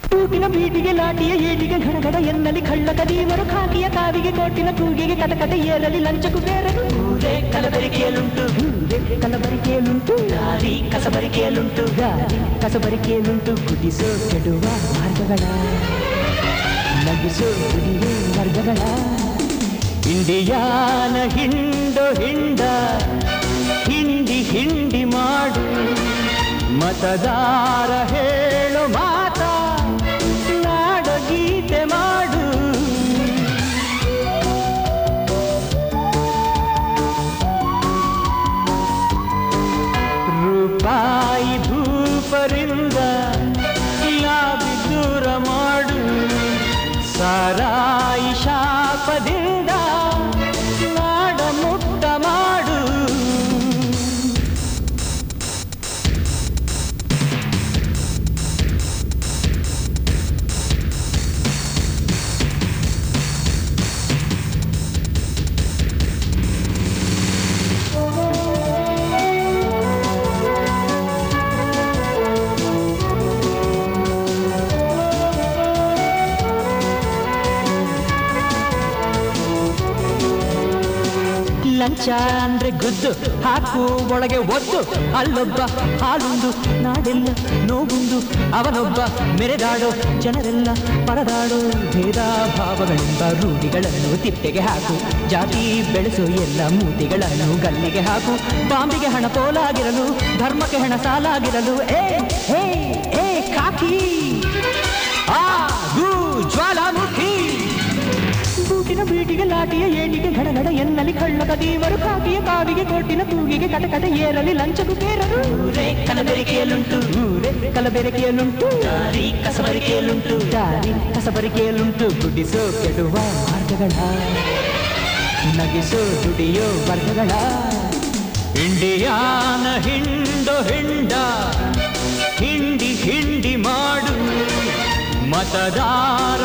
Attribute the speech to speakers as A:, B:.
A: ತೂಟಿನ ಬೀಟಿಗೆ ಲಾಟಿಯ ಏಟಿಗೆ ಘಡಘಡ ಎನ್ನಲಿ ಕಳ್ಳ ಕದೀವರು ಖಾಕಿಯ ಕಾವಿಗೆ ಕೋಟಿನ ಕೂಗಿಗೆ ಕಟಕಟ ಏರಲಿ ಲಂಚಕು ಬೇರರು ಊರೇ ಕಲಬರಿಕೆಯಲ್ಲುಂಟು ಕಲಬರಿಕೆಯಲ್ಲುಂಟು ದಾರಿ ಕಸಬರಿಕೆಯಲ್ಲುಂಟು ದಾರಿ ಕಸಬರಿಕೆಯಲ್ಲುಂಟು ಕುದಿಸೋ ಕೆಡುವ ಮಾರ್ಗಗಳ ನಗಿಸೋ ಕುಡಿಯೋ ವರ್ಗಗಳ ಇಂಡಿಯಾನ ಹಿಂಡು ಹಿಂಡ ಹಿಂಡಿ ಹಿಂಡಿ ಮಾಡು ಮತದಾರ ಹೇಳು ಮಾತ ನಾಡ ಗೀತೆ ಮಾಡು ರೂಪಾಯಿ ಭೂಪರಿಂದ ಲಾಭಿ ದೂರ ಮಾಡು ಸಾರಾಯಿ ಶಾಪದಿಂದ ನಾಡ ಮುಕ್ತ ಮಾಡು ಲಂಚ ಅಂದ್ರೆ ಗುದ್ದು ಹಾಕು ಒಳಗೆ ಒದ್ದು ಅಲ್ಲೊಬ್ಬ ಹಾಲುಂದು ನಾಡೆಲ್ಲ ನೋವುಂದು ಅವನೊಬ್ಬ ಮೆರೆದಾಡೋ ಜನರೆಲ್ಲ ಪರದಾಡೋ ಭೇದ ಭಾವಗಳೆಂಬ ರೂಢಿಗಳನ್ನು ತಿಪ್ಪೆಗೆ ಹಾಕು ಜಾತಿ ಬೆಳೆಸೋ ಎಲ್ಲ ಮೂತಿಗಳನ್ನು ಗಲ್ಲಿಗೆ ಹಾಕು ಬಾಂಬಿಗೆ ಹಣ ಪೋಲಾಗಿರಲು ಧರ್ಮಕ್ಕೆ ಹಣ ಸಾಲಾಗಿರಲು ಏ ಕಾಕಿ ಜ್ವಾಲಾಮುಖಿ ಬೂಟಿನ ಬೀಟಿಗೆ ಲಾಟಿಯ ಏಟಿಗೆ ಘಡಘಡ ಎನ್ನಲಿ ಕಳ್ಳ ಕದೀವರು ಕಾಕಿಯ ಕಾವಿಗೆ ಕೋಟಿನ ಕೂಗಿಗೆ ಕಟಕಟ ಏರಲಿ ಲಂಚಕು ಬೇರರು ಊರೇ ಕಲಬೆರಕೆಯಲ್ಲುಂಟು ಊರೇ ಕಲಬೆರಕೆಯಲ್ಲುಂಟು ದಾರಿ ಕಸಬರಿಕೆಯಲ್ಲುಂಟು ದಾರಿ ಕಸಬರಿಕೆಯಲ್ಲುಂಟು ಗುಡಿಸೋ ಕೆಡುವ ಮಾರ್ಗಗಳ ನಗಿಸೋ ದುಡಿಯೋ ವರ್ಗಗಳ ಇಂಡಿಯಾನ ಹಿಂಡು ಹಿಂಡ ಹಿಂಡಿ ಹಿಂಡಿ ಮಾಡು ಮತದಾರ